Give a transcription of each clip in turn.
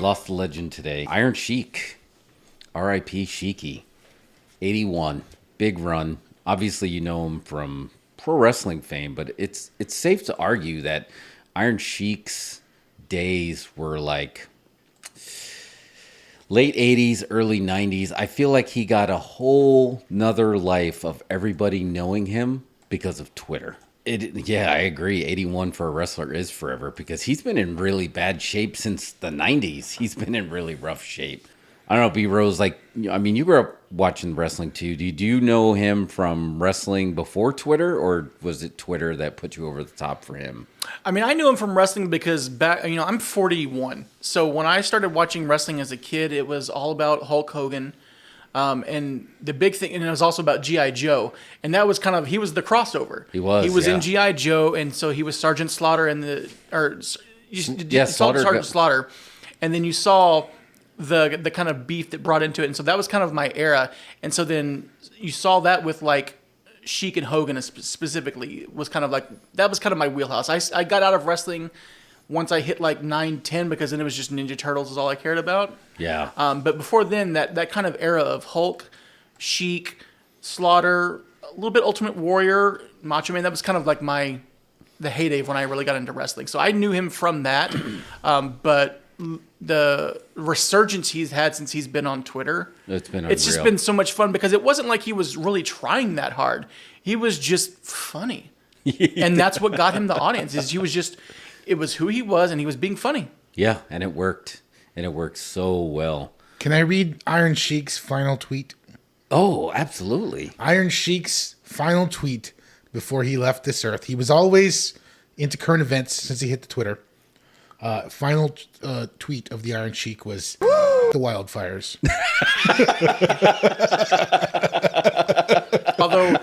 Lost the legend today. Iron Sheik, R.I.P. Sheiky, 81, big run. Obviously, you know him from pro wrestling fame, but it's safe to argue that Iron Sheik's days were like late 80s, early 90s. I feel like he got a whole nother life of everybody knowing him because of Twitter. Yeah, I agree. 81 for a wrestler is forever because he's been in really bad shape since the 90s. He's been in really rough shape. I don't know, B-Rose, like, I mean, you grew up watching wrestling too. Do you know him from wrestling before Twitter, or was it Twitter that put you over the top for him? I mean, I knew him from wrestling because I'm 41. So when I started watching wrestling as a kid, it was all about Hulk Hogan. And the big thing, and it was also about G.I. Joe. And that was he was the crossover. He was in G.I. Joe, and so he was Sergeant Slaughter Sergeant Slaughter. And then you saw the kind of beef that brought into it. And so that was kind of my era. And so then you saw that with like Sheik and Hogan specifically was kind of like, that was kind of my wheelhouse. I got out of wrestling once I hit like 9, 10 because then it was just Ninja Turtles is all I cared about. Yeah. But before then, that kind of era of Hulk, Sheik, Slaughter, a little bit Ultimate Warrior, Macho Man, that was kind of like the heyday of when I really got into wrestling. So I knew him from that. But the resurgence he's had since he's been on Twitter, it's just been so much fun because it wasn't like he was really trying that hard. He was just funny. And that's what got him the audience is it was who he was and he was being funny. Yeah, and it worked. And it worked so well. Can I read Iron Sheik's final tweet? Oh, absolutely. Iron Sheik's final tweet before he left this earth. He was always into current events since he hit the Twitter. Final tweet of the Iron Sheik was the wildfires. Although,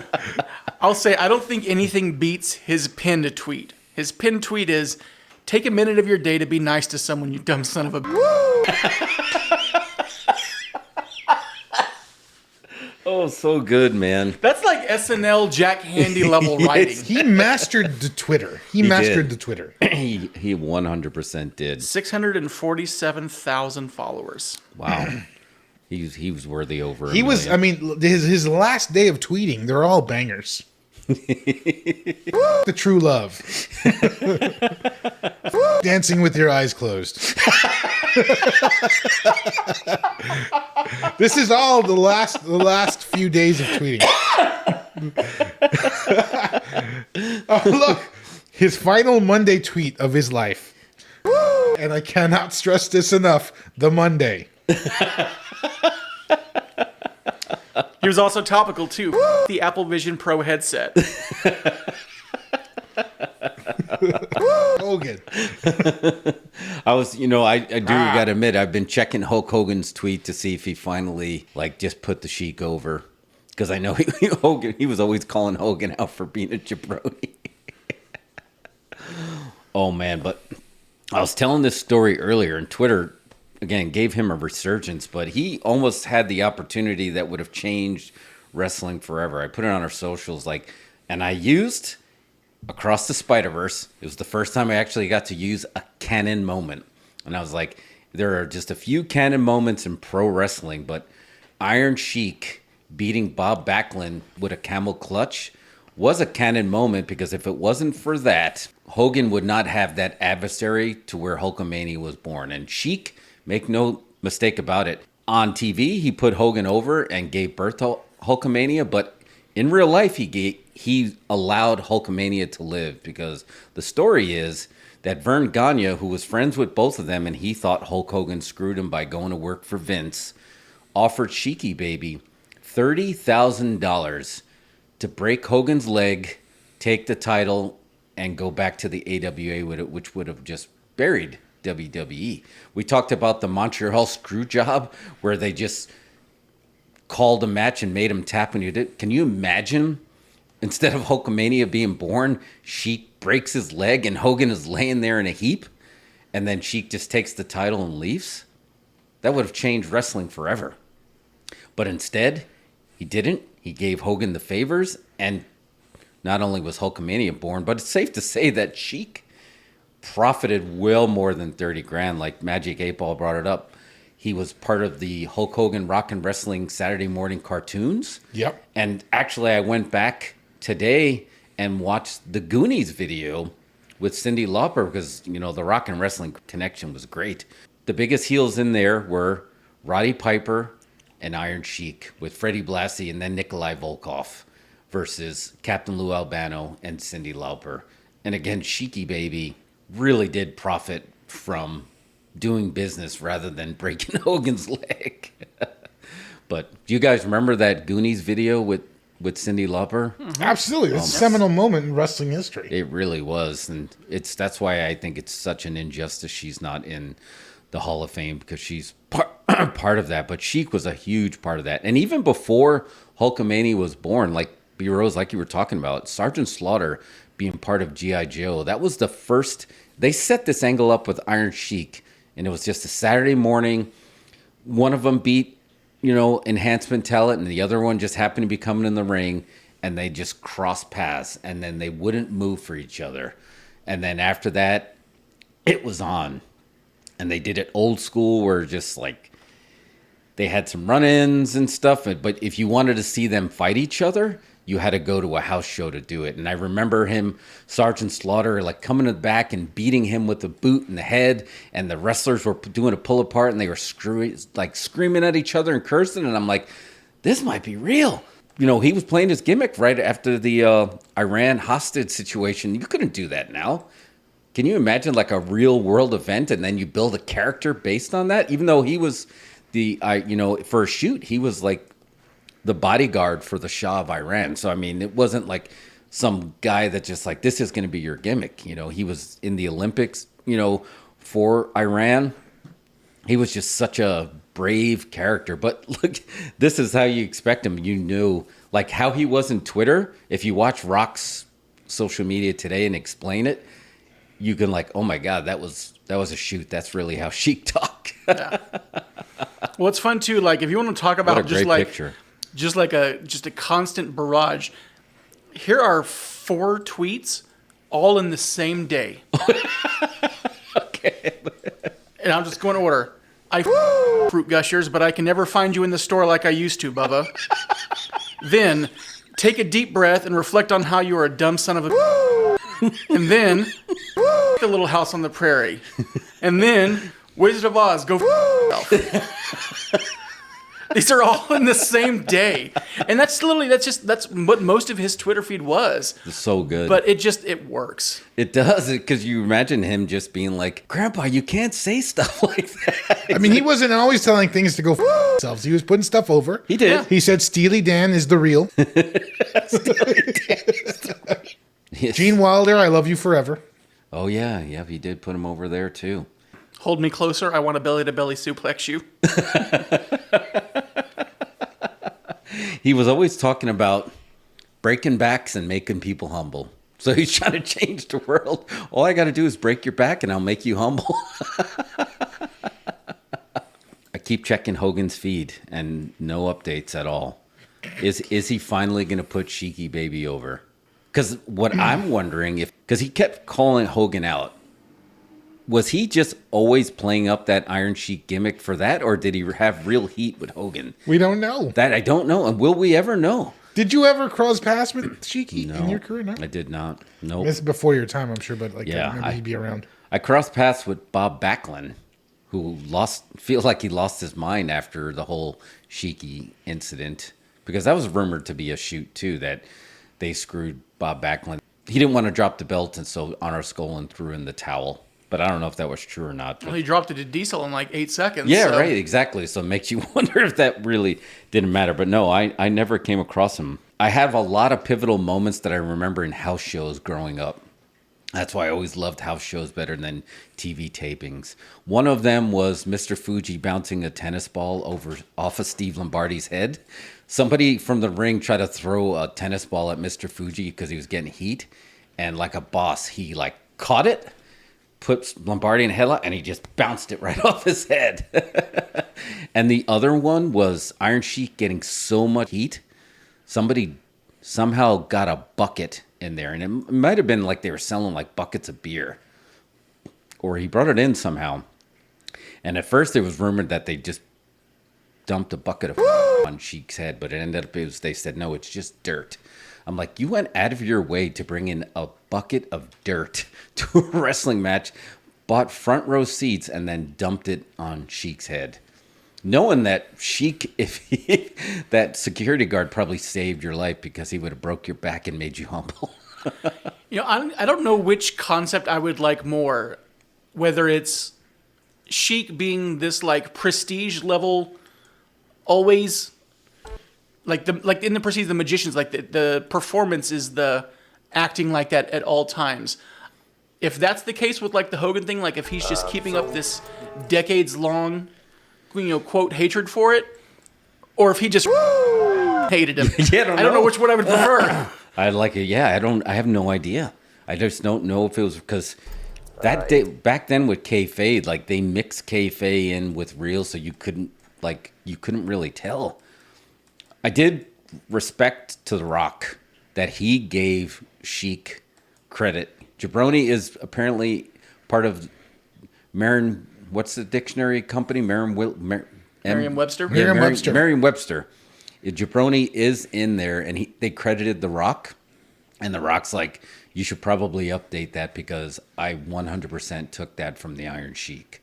I'll say I don't think anything beats his pinned tweet. His pinned tweet is, take a minute of your day to be nice to someone, you dumb son of a... Oh, so good, man. That's like SNL Jack Handy level writing. He mastered the Twitter. He mastered the Twitter. He 100% did. 647,000 followers. Wow. He was worthy over He was, I mean, his last day of tweeting, they're all bangers. The true love. Dancing with your eyes closed. This is all the last few days of tweeting. Oh, look, his final Monday tweet of his life. And I cannot stress this enough, the Monday. He was also topical too. The Apple Vision Pro headset. Hogan. I do gotta admit, I've been checking Hulk Hogan's tweet to see if he finally just put the Sheik over. Because I know he was always calling Hogan out for being a jabroni. Oh man, but I was telling this story earlier, and Twitter again gave him a resurgence, but he almost had the opportunity that would have changed wrestling forever. I put it on our socials, and I used Across the Spider-Verse. It was the first time I actually got to use a canon moment. And I was like, there are just a few canon moments in pro wrestling, but Iron Sheik beating Bob Backlund with a camel clutch was a canon moment, because if it wasn't for that, Hogan would not have that adversary to where Hulkamania was born. And Sheik, make no mistake about it, on TV, he put Hogan over and gave birth to Hulkamania, but in real life, he allowed Hulkamania to live, because the story is that Vern Gagne, who was friends with both of them, and he thought Hulk Hogan screwed him by going to work for Vince, offered Sheiky Baby $30,000 to break Hogan's leg, take the title, and go back to the AWA with it, which would have just buried WWE. We talked about the Montreal screw job, where they just called a match and made him tap when you did. Can you imagine, instead of Hulkamania being born, Sheik breaks his leg and Hogan is laying there in a heap, and then Sheik just takes the title and leaves? That would have changed wrestling forever. But instead, he didn't. He gave Hogan the favors, and not only was Hulkamania born, but it's safe to say that Sheik profited well more than 30 grand. Like Magic 8 Ball brought it up. He was part of the Hulk Hogan Rock and Wrestling Saturday morning cartoons. Yep. And actually, I went back today and watched the Goonies video with Cyndi Lauper because, you know, the Rock and Wrestling connection was great. The biggest heels in there were Roddy Piper and Iron Sheik with Freddie Blassie and then Nikolai Volkoff versus Captain Lou Albano and Cyndi Lauper. And again, Sheiky Baby really did profit from doing business rather than breaking Hogan's leg. But do you guys remember that Goonies video with Cyndi Lauper? Mm-hmm. Absolutely. It's a seminal moment in wrestling history. It really was. And that's why I think it's such an injustice she's not in the Hall of Fame, because she's part of that. But Sheik was a huge part of that. And even before Hulkamania was born, like B-Rose, like you were talking about, Sergeant Slaughter being part of G.I. Joe, that was the first. They set this angle up with Iron Sheik, and it was just a Saturday morning. One of them beat, you know, enhancement talent, and the other one just happened to be coming in the ring, and they just crossed paths, and then they wouldn't move for each other. And then after that, it was on. And they did it old school, where just like they had some run-ins and stuff. But if you wanted to see them fight each other, you had to go to a house show to do it. And I remember him, Sergeant Slaughter, like coming to the back and beating him with a boot in the head. And the wrestlers were doing a pull apart, and they were screaming at each other and cursing. And I'm like, this might be real. You know, he was playing his gimmick right after the Iran hostage situation. You couldn't do that now. Can you imagine like a real world event and then you build a character based on that? Even though he was for a shoot, he was like the bodyguard for the Shah of Iran. So, I mean, it wasn't like some guy that just like, this is going to be your gimmick. You know, he was in the Olympics, you know, for Iran. He was just such a brave character. But look, this is how you expect him. You knew like how he was in Twitter. If you watch Rock's social media today and explain it, you can like, oh my God, that was a shoot. That's really how Sheik talk. Yeah. Well, it's fun too. Like if you want to talk about just a constant barrage. Here are 4 tweets, all in the same day. Okay. And I'm just going to order. Fruit gushers, but I can never find you in the store like I used to, Bubba. Then take a deep breath and reflect on how you are a dumb son of a. And then the Little House on the Prairie. And then Wizard of Oz, go yourself. These are all in the same day. And that's what most of his Twitter feed was. It's so good. But it works. It does, because you imagine him just being like, Grandpa, you can't say stuff like that. I mean, he wasn't always telling things to go themselves. He was putting stuff over. He did. Yeah. He said Steely Dan is the real. Yes. Gene Wilder, I love you forever. Oh, yeah. Yeah, he did put him over there, too. Hold me closer. I want to belly-to-belly suplex you. He was always talking about breaking backs and making people humble. So he's trying to change the world. All I got to do is break your back and I'll make you humble. I keep checking Hogan's feed and no updates at all. Is he finally going to put Sheiky Baby over? Because what I'm wondering, because he kept calling Hogan out, was he just always playing up that Iron Sheik gimmick for that, or did he have real heat with Hogan? We don't know. That I don't know, and will we ever know? Did you ever cross paths with Sheiky No, in your career? No, I did not. Nope. This is before your time, I'm sure, but I Yeah, remember he'd be around. I crossed paths with Bob Backlund, who feels like he lost his mind after the whole Sheiky incident, because that was rumored to be a shoot too, that they screwed Bob Backlund. He didn't want to drop the belt, and so Honor Skolin threw in the towel. But I don't know if that was true or not. Well, he dropped it to Diesel in like 8 seconds. Yeah, right, exactly. So it makes you wonder if that really didn't matter. But no, I never came across him. I have a lot of pivotal moments that I remember in house shows growing up. That's why I always loved house shows better than TV tapings. One of them was Mr. Fuji bouncing a tennis ball off of Steve Lombardi's head. Somebody from the ring tried to throw a tennis ball at Mr. Fuji because he was getting heat. And like a boss, he like caught it, put Lombardi in a headlock, and he just bounced it right off his head. And the other one was Iron Sheik getting so much heat. Somebody somehow got a bucket in there, and it might have been like they were selling like buckets of beer. or he brought it in somehow. And at first it was rumored that they just dumped a bucket of on Sheik's head, but it ended up they said, no, it's just dirt. I'm like, you went out of your way to bring in a bucket of dirt to a wrestling match, bought front row seats, and then dumped it on Sheik's head. Knowing that Sheik, that security guard probably saved your life because he would have broke your back and made you humble. I don't know which concept I would like more, whether it's Sheik being this like prestige level, always like in the Prestige, the magicians, like the performance is the acting like that at all times. If that's the case with like the Hogan thing, like if he's just keeping up this decades long, quote, hatred for it, or if he just hated him. Yeah, I don't know which one I would prefer. I like it. Yeah, I have no idea. I just don't know if it was because that day back then with kayfabe, like they mixed kayfabe in with real, so you couldn't really tell. I did respect to The Rock that he gave Sheik credit. Jabroni is apparently part of Merriam. What's the dictionary company? Merriam-Webster. Merriam-Webster. Merriam-Webster. Jabroni is in there, and they credited The Rock, and The Rock's like, you should probably update that because I 100% took that from the Iron Sheik,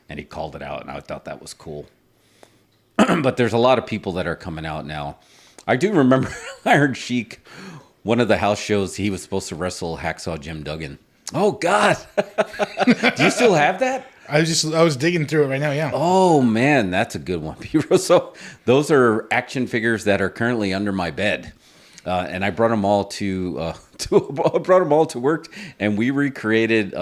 and he called it out, and I thought that was cool. But there's a lot of people that are coming out now. I do remember Iron Sheik, one of the house shows, he was supposed to wrestle Hacksaw Jim Duggan. Oh, God. Do you still have that? I was digging through it right now, yeah. Oh, man, that's a good one. So those are action figures that are currently under my bed. And I brought them all to work, and we recreated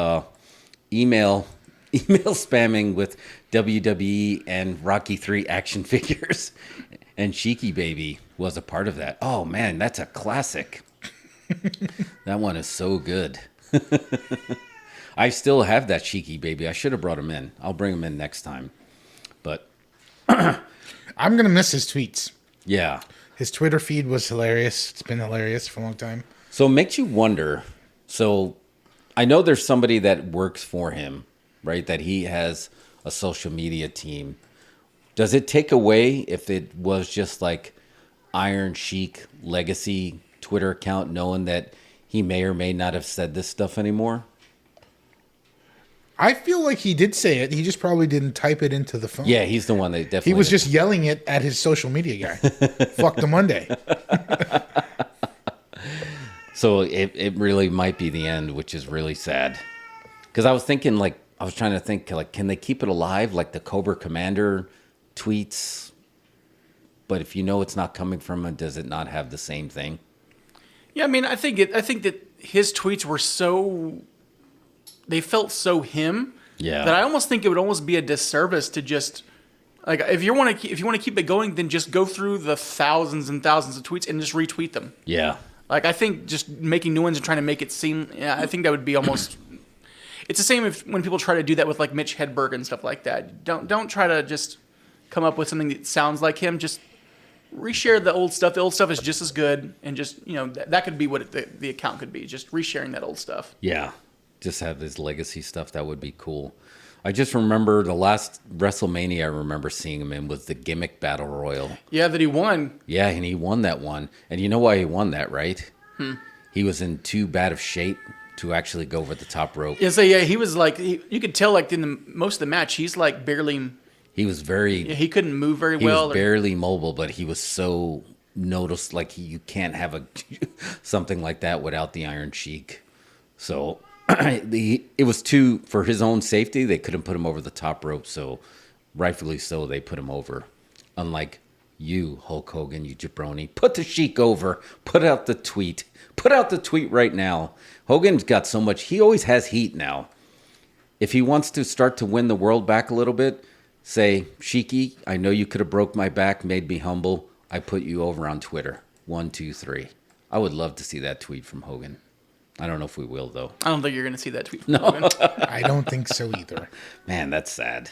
email spamming with WWE and Rocky 3 action figures, and Sheiky Baby was a part of that. Oh man, that's a classic. That one is so good. I still have that Sheiky Baby. I should have brought him in. I'll bring him in next time. But I'm gonna miss his tweets. Yeah, His Twitter feed was hilarious. It's been hilarious for a long time. so it makes you wonder. So I know there's somebody that works for him, right? That he has a social media team. Does it take away if it was just like Iron Sheik legacy Twitter account, knowing that he may or may not have said this stuff anymore? I feel like he did say it. He just probably didn't type it into the phone. Yeah, he's the one that definitely... He was just yelling it at his social media guy. Fuck the Monday. So it really might be the end, which is really sad. Because I was thinking, like, I was trying to think, like, can they keep it alive, like the Cobra Commander tweets? But if you know it's not coming from him, does it not have the same thing? Yeah, I mean, I think that his tweets were so... They felt so him. Yeah. That I almost think it would almost be a disservice to just... Like, if you want to keep it going, then just go through the thousands and thousands of tweets and just retweet them. Yeah. Like, I think just making new ones and trying to make it seem... Yeah, I think that would be almost... It's the same when people try to do that with, like, Mitch Hedberg and stuff like that. Don't try to just come up with something that sounds like him. Just reshare the old stuff. The old stuff is just as good. And just, that could be what the account could be. Just resharing that old stuff. Yeah. Just have his legacy stuff. That would be cool. I just remember the last WrestleMania I remember seeing him in was the Gimmick Battle Royal. Yeah, that he won. Yeah, and he won that one. And you know why he won that, right? He was in too bad of shape to actually go over the top rope. Yeah, so yeah, he was like, you could tell like in most of the match, he's like barely... He was very... He couldn't move very He well. was barely mobile, but he was so noticed. Like, you can't have something like that without the Iron Sheik. So... it was for his own safety, they couldn't put him over the top rope, so rightfully so, they put him over. Unlike you, Hulk Hogan, you jabroni. Put the Sheik over. Put out the tweet. Put out the tweet right now. Hogan's got so much. He always has heat now. If he wants to start to win the world back a little bit, say, Sheiky, I know you could have broke my back, made me humble. I put you over on Twitter. 1, 2, 3. I would love to see that tweet from Hogan. I don't know if we will, though. I don't think you're going to see that tweet from Hogan. I don't think so either. Man, that's sad.